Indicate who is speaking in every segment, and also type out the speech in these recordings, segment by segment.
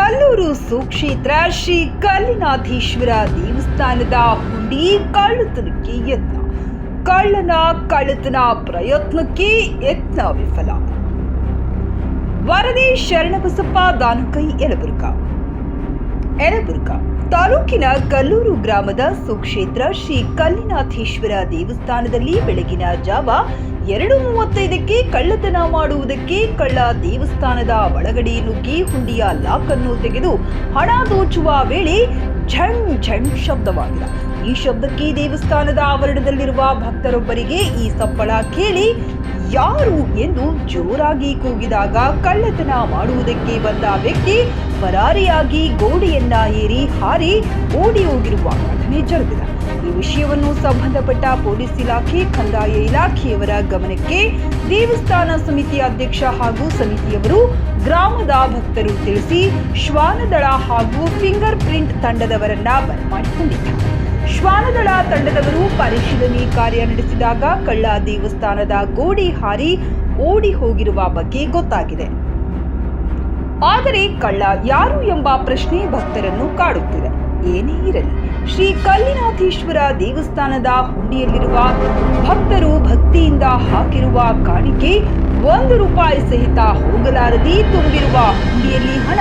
Speaker 1: ಕಲ್ಲೂರು ಸುಕ್ಷೇತ್ರ ಶ್ರೀ ಕಲ್ಲಿನಾಥೇಶ್ವರ ದೇವಸ್ಥಾನದ ಹುಂಡಿ ಕಳ್ಳತನಕ್ಕೆ ಯತ್ನ. ಕಳ್ಳನ ಕಳ್ಳತನ ಪ್ರಯತ್ನಕ್ಕೆ ಯತ್ನ ವಿಫಲ. ವರದಿ ಶರಣಬಸಪ್ಪ ದಾನಕೈ ಯಲಬುರ್ಗಾ. ತಾಲೂಕಿನ ಕಲ್ಲೂರು ಗ್ರಾಮದ ಸುಕ್ಷೇತ್ರ ಶ್ರೀ ಕಲ್ಲಿನಾಥೇಶ್ವರ ದೇವಸ್ಥಾನದಲ್ಲಿ ಬೆಳಗಿನ ಜಾವ 2:35ಕ್ಕೆ ಕಳ್ಳತನ ಮಾಡುವುದಕ್ಕೆ ಕಳ್ಳ ದೇವಸ್ಥಾನದ ಒಳಗಡೆ ನುಗ್ಗಿ ಹುಂಡಿಯ ಲಾಕ್ ಅನ್ನು ತೆಗೆದು ಹಣ ದೋಚುವ ವೇಳೆ ಝಣ್ ಝಣ್ ಶಬ್ದವಾಗಿದೆ. ಈ ಶಬ್ದಕ್ಕೆ ದೇವಸ್ಥಾನದ ಆವರಣದಲ್ಲಿರುವ ಭಕ್ತರೊಬ್ಬರಿಗೆ ಈ ಸಪ್ಪಳ ಕೇಳಿ ಯಾರು ಎಂದು ಜೋರಾಗಿ ಕೂಗಿದಾಗ ಕಳ್ಳತನ ಮಾಡುವುದಕ್ಕೆ ಬಂದ ವ್ಯಕ್ತಿ ಪರಾರಿಯಾಗಿ ಗೋಡೆಯನ್ನ ಏರಿ ಹಾರಿ ಓಡಿ ಹೋಗಿರುವ ಘಟನೆ ಜರುಗಿದೆ. ಈ ವಿಷಯವನ್ನು ಸಂಬಂಧಪಟ್ಟ ಪೊಲೀಸ್ ಇಲಾಖೆ, ಕಂದಾಯ ಇಲಾಖೆಯವರ ಗಮನಕ್ಕೆ ದೇವಸ್ಥಾನ ಸಮಿತಿಯ ಅಧ್ಯಕ್ಷ ಹಾಗೂ ಸಮಿತಿಯವರು ಗ್ರಾಮದ ಭಕ್ತರು ತಿಳಿಸಿ ಶ್ವಾನದಳ ಹಾಗೂ ಫಿಂಗರ್ ಪ್ರಿಂಟ್ ತಂಡದವರನ್ನ ಬರಮಾಡಿಕೊಂಡಿದ್ದಾರೆ. ಶ್ವಾನದಳ ತಂಡದವರು ಪರಿಶೀಲನೆ ಕಾರ್ಯ ನಡೆಸಿದಾಗ ಕಳ್ಳ ದೇವಸ್ಥಾನದ ಗೋಡೆ ಹಾರಿ ಓಡಿ ಹೋಗಿರುವ ಬಗ್ಗೆ ಗೊತ್ತಾಗಿದೆ. ಆದರೆ ಕಳ್ಳ ಯಾರು ಎಂಬ ಪ್ರಶ್ನೆ ಭಕ್ತರನ್ನು ಕಾಡುತ್ತಿದೆ. ಏನೇ ಇರಲಿ, ಶ್ರೀ ಕಲ್ಲಿನಾಥೇಶ್ವರ ದೇವಸ್ಥಾನದ ಹುಂಡಿಯಲ್ಲಿರುವ ಭಕ್ತರು ಭಕ್ತಿಯಿಂದ ಹಾಕಿರುವ ಕಾಣಿಕೆ ₹1 ಸಹಿತ ಹೋಗಲಾರದೆ ತುಂಬಿರುವ ಹುಂಡಿಯಲ್ಲಿ ಹಣ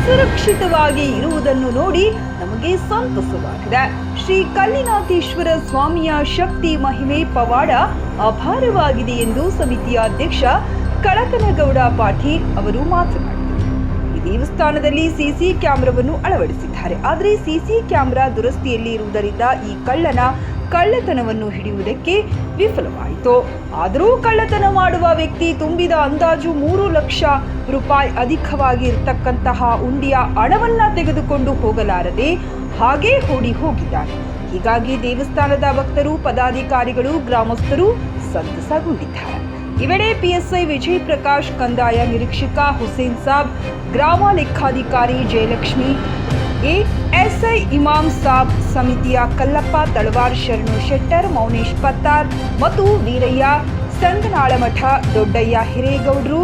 Speaker 1: ಸುರಕ್ಷಿತವಾಗಿ ಇರುವುದನ್ನು ನೋಡಿ ನಮಗೆ ಸಂತಸವಾಗಿದೆ. ಶ್ರೀ ಕಲ್ಲಿನಾಥೇಶ್ವರ ಸ್ವಾಮಿಯ ಶಕ್ತಿ ಮಹಿಮೆ ಪವಾಡ ಅಪಾರವಾಗಿದೆ ಎಂದು ಸಮಿತಿಯ ಅಧ್ಯಕ್ಷ ಕಳಕನಗೌಡ ಪಾಟೀಲ್ ಅವರು ಮಾತನಾಡಿದರು. ಈ ದೇವಸ್ಥಾನದಲ್ಲಿ ಸಿಸಿ ಕ್ಯಾಮೆರಾವನ್ನು ಅಳವಡಿಸಿದ್ದಾರೆ. ಆದರೆ ಸಿಸಿ ಕ್ಯಾಮೆರಾ ದುರಸ್ತಿಯಲ್ಲಿ ಇರುವುದರಿಂದ ಈ ಕಳ್ಳತನವನ್ನು ಹಿಡಿಯುವುದಕ್ಕೆ ವಿಫಲವಾಯಿತು. ಆದರೂ ಕಳ್ಳತನ ಮಾಡುವ ವ್ಯಕ್ತಿ ತುಂಬಿದ ಅಂದಾಜು ₹3 ಲಕ್ಷ ಅಧಿಕವಾಗಿ ಇರತಕ್ಕಂತಹ ಹುಂಡಿಯ ಹಣವನ್ನ ತೆಗೆದುಕೊಂಡು ಹೋಗಲಾರದೆ ಹಾಗೇ ಓಡಿ ಹೋಗಿದ್ದಾನೆ. ಹೀಗಾಗಿ ದೇವಸ್ಥಾನದ ಭಕ್ತರು, ಪದಾಧಿಕಾರಿಗಳು, ಗ್ರಾಮಸ್ಥರು ಸಂತಸಗೊಂಡಿದ್ದಾರೆ. ಈ ವೇಳೆ ಪಿಎಸ್ಐ ವಿಜಯ್ ಪ್ರಕಾಶ್, ಕಂದಾಯ ನಿರೀಕ್ಷಕ ಹುಸೇನ್ ಸಾಬ್, ಗ್ರಾಮ ಲೆಕ್ಕಾಧಿಕಾರಿ ಜಯಲಕ್ಷ್ಮಿ, ಎಎಸ್ಐ ಇಮಾಮ್ ಸಾಬ್, ಸಮಿತಿಯ ಕಲ್ಲಪ್ಪ ತಳವಾರ್, ಶರಣು ಶೆಟ್ಟರ್, ಮೌನೇಶ್ ಪತ್ತಾರ್ ಮತ್ತು ವೀರಯ್ಯ ಸಂಗನಾಳಮಠ, ದೊಡ್ಡಯ್ಯ ಹಿರೇಗೌಡರು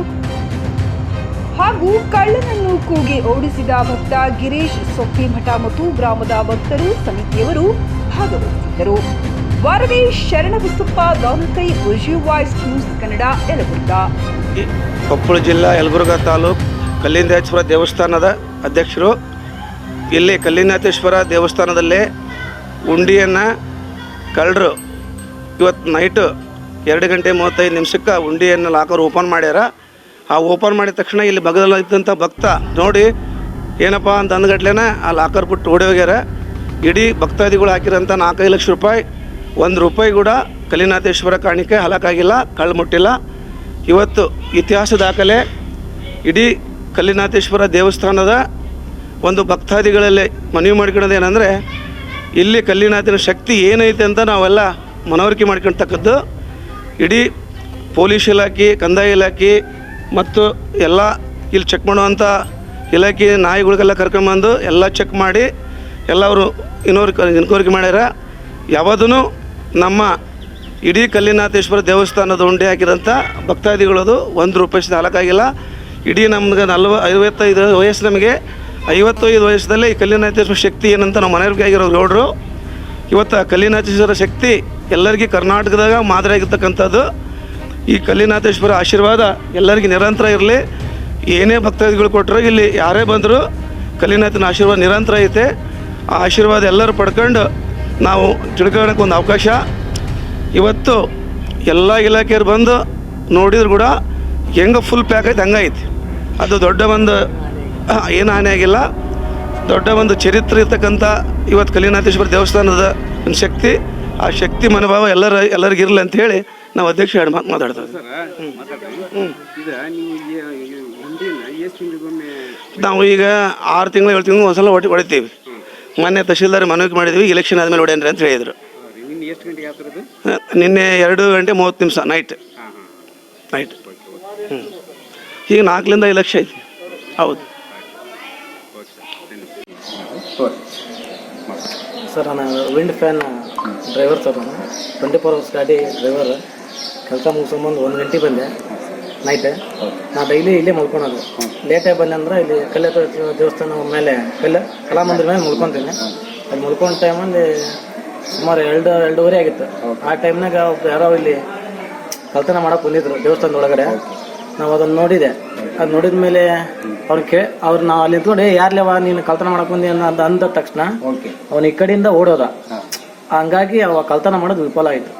Speaker 1: ಹಾಗೂ ಕಳ್ಳನನ್ನು ಕೂಗಿ ಓಡಿಸಿದ ಭಕ್ತ ಗಿರೀಶ್ ಸೊಕ್ಕಿಮಠ ಮತ್ತು ಗ್ರಾಮದ ಭಕ್ತರು, ಸಮಿತಿಯವರು ಭಾಗವಹಿಸಿದ್ದರು. ವರದಿ ಶರಣಬಸಪ್ಪ ದಾನಕೈ, ವಾಯ್ಸ್ ನ್ಯೂಸ್ ಕನ್ನಡ, ಯಲಬುರ್ಗಾ.
Speaker 2: ಕೊಪ್ಪಳ ಜಿಲ್ಲಾ ಯಲಬುರ್ಗಾ ತಾಲೂಕು ಕಲ್ಲಿನಾಥೇಶ್ವರ ದೇವಸ್ಥಾನದ ಅಧ್ಯಕ್ಷರು. ಇಲ್ಲಿ ಕಲ್ಲಿನಾಥೇಶ್ವರ ದೇವಸ್ಥಾನದಲ್ಲೇ ಉಂಡಿಯನ್ನು ಕಳ್ಳರು ಇವತ್ತು ನೈಟು 2:35 ಉಂಡಿಯನ್ನು ಲಾಕರ್ ಓಪನ್ ಮಾಡ್ಯಾರ. ಆ ಓಪನ್ ಮಾಡಿದ ತಕ್ಷಣ ಇಲ್ಲಿ ಬಗಲಲ್ಲಿದ್ದಂಥ ಭಕ್ತ ನೋಡಿ ಏನಪ್ಪ ಅಂತ ಅಂದ್ಗಟ್ಲೆನ ಆ ಲಾಕರ್ ಬಿಟ್ಟು ಓಡಿ ಹೋಗ್ಯಾರ. ಇಡೀ ಭಕ್ತಾದಿಗಳು ಹಾಕಿರೋಂಥ ₹4-5 ಲಕ್ಷ, ₹1 ಕೂಡ ಕಲ್ಲಿನಾಥೇಶ್ವರ ಕಾಣಿಕೆ ಹಲಕಾಗಿಲ್ಲ, ಕಳ್ಳು ಮುಟ್ಟಿಲ್ಲ. ಇವತ್ತು ಇತಿಹಾಸ ದಾಖಲೆ ಇಡೀ ಕಲ್ಲಿನಾಥೇಶ್ವರ ದೇವಸ್ಥಾನದ ಒಂದು ಭಕ್ತಾದಿಗಳಲ್ಲಿ ಮನವಿ ಮಾಡ್ಕೊಳ್ಳೋದು ಏನಂದರೆ, ಇಲ್ಲಿ ಕಲ್ಲಿನಾಥನ ಶಕ್ತಿ ಏನೈತೆ ಅಂತ ನಾವೆಲ್ಲ ಮನವರಿಕೆ ಮಾಡ್ಕೊಳ್ತಕ್ಕದ್ದು. ಇಡೀ ಪೊಲೀಸ್ ಇಲಾಖೆ, ಕಂದಾಯ ಇಲಾಖೆ ಮತ್ತು ಎಲ್ಲ ಇಲ್ಲಿ ಚೆಕ್ ಮಾಡುವಂಥ ಇಲಾಖೆ ನಾಯಿಗಳಿಗೆಲ್ಲ ಕರ್ಕೊಂಬಂದು ಎಲ್ಲ ಚೆಕ್ ಮಾಡಿ ಎಲ್ಲ ಅವರು ಇನ್ಕ್ವೈರಿ ಮಾಡ್ಯಾರ. ಯಾವುದೂ ನಮ್ಮ ಇಡೀ ಕಲ್ಲಿನಾಥೇಶ್ವರ ದೇವಸ್ಥಾನದ ಉಂಡೆ ಹಾಕಿದಂಥ ಭಕ್ತಾದಿಗಳದು ₹1 ಹಲಕಾಗಿಲ್ಲ. ಇಡೀ ನಮ್ಗೆ 55 ವಯಸ್ಸು, ನಮಗೆ 55 ವಯಸ್ಸಲ್ಲೇ ಈ ಕಲ್ಲಿನಾಥೇಶ್ವರ ಶಕ್ತಿ ಏನಂತ ನಾವು ಮನವರಿಕೆ ಆಗಿರೋರು ನೋಡ್ರು. ಇವತ್ತು ಕಲ್ಲಿನಾಥೇಶ್ವರ ಶಕ್ತಿ ಎಲ್ಲರಿಗೂ ಕರ್ನಾಟಕದಾಗ ಮಾದರಿಯಾಗಿರ್ತಕ್ಕಂಥದ್ದು. ಈ ಕಲ್ಲಿನಾಥೇಶ್ವರ ಆಶೀರ್ವಾದ ಎಲ್ಲರಿಗೂ ನಿರಂತರ ಇರಲಿ. ಏನೇ ಭಕ್ತಾದಿಗಳು ಕೊಟ್ಟರು, ಇಲ್ಲಿ ಯಾರೇ ಬಂದರೂ ಕಲ್ಲಿನಾಥನ ಆಶೀರ್ವಾದ ನಿರಂತರ ಐತೆ. ಆ ಆಶೀರ್ವಾದ ಎಲ್ಲರೂ ಪಡ್ಕೊಂಡು ನಾವು ತಿಳ್ಕೊಳ್ಳೋಕೆ ಒಂದು ಅವಕಾಶ. ಇವತ್ತು ಎಲ್ಲ ಇಲಾಖೆಯರು ಬಂದು ನೋಡಿದ್ರು ಕೂಡ ಹೆಂಗೆ ಫುಲ್ ಪ್ಯಾಕ್ ಐತೆ ಹಂಗೈತಿ. ಅದು ದೊಡ್ಡ ಒಂದು ಏನು ಹಾನಿ ಆಗಿಲ್ಲ. ದೊಡ್ಡ ಒಂದು ಚರಿತ್ರೆ ಇರ್ತಕ್ಕಂಥ ಇವತ್ತು ಕಲ್ಲಿನಾಥೇಶ್ವರ ದೇವಸ್ಥಾನದ ಒಂದು ಶಕ್ತಿ, ಆ ಶಕ್ತಿ ಮನೋಭಾವ ಎಲ್ಲರಿಗಿರಲಿ ಅಂತ ಹೇಳಿ ನಾವು ಅಧ್ಯಕ್ಷ ಮಾತಾಡ್ತೇವೆ. ನಾವು ಈಗ 6 ತಿಂಗಳು 7 ತಿಂಗಳು ಒಂದ್ಸಲ ಹೊಡಿತೀವಿ. ಮೊನ್ನೆ ತಹಶೀಲ್ದಾರ್ ಮನವಿ ಮಾಡಿದ್ವಿ, ಇಲೆಕ್ಷನ್ ಆದಮೇಲೆ ಹೊಡೆಯನ್ರಿ ಅಂತ ಹೇಳಿದರು. ನಿನ್ನೆ 2:30 ನೈಟ್. ಈಗ 4-5 ಲಕ್ಷ ಐತಿ. ಹೌದು
Speaker 3: ಸರ್, ನಾನು ವಿಂಡ್ ಫ್ಯಾನ್ ಡ್ರೈವರ್ ಸರ್. ನಾನು 24 ಅವರ್ಸ್ ಗಾಡಿ ಡ್ರೈವರ್. ಕೆಲಸ ಮುಗಿಸ್ಕೊಂಬಂದು 1 ಗಂಟೆ ಬಂದೆ. ನೈಟ್ ನಾ ಡೈಲಿ ಇಲ್ಲೇ ಮಲ್ಕೊಳೋದು. ಲೇಟಾಗಿ ಬಂದೆ ಅಂದ್ರೆ ಇಲ್ಲಿ ಕಲ್ಲೇಶ್ವರ ದೇವಸ್ಥಾನ ಮೇಲೆ ಕಲಾಮಂದಿರ ಮೇಲೆ ಮಲ್ಕೊತೀನಿ. ಅಲ್ಲಿ ಮಲ್ಕೊಂಡ ಟೈಮಲ್ಲಿ ಸುಮಾರು 2-2:30 ಆಗಿತ್ತು. ಆ ಟೈಮ್ನಾಗ ಯಾರೋ ಇಲ್ಲಿ ಕಳ್ತನ ಮಾಡಕ್ಕೆ ಬಂದಿದ್ರು ದೇವಸ್ಥಾನದ ಒಳಗಡೆ. ನಾವು ಅದನ್ನು ನೋಡಿದೆ. ಅದು ನೋಡಿದ ಮೇಲೆ ಅವ್ರು ನಾವು ಅಲ್ಲಿ ನಿಂತ್ಕೊಂಡು ಯಾರ್ಲೇವ ನೀನು ಕಳ್ತನ ಮಾಡಕ್ಕೆ ಬಂದಿ ಅಂದ ತಕ್ಷಣ ಅವನು ಈ ಕಡೆಯಿಂದ ಓಡೋದ. ಹಂಗಾಗಿ ಅವ ಕಳ್ತನ ಮಾಡೋದು ವಿಫಲ ಆಯಿತು.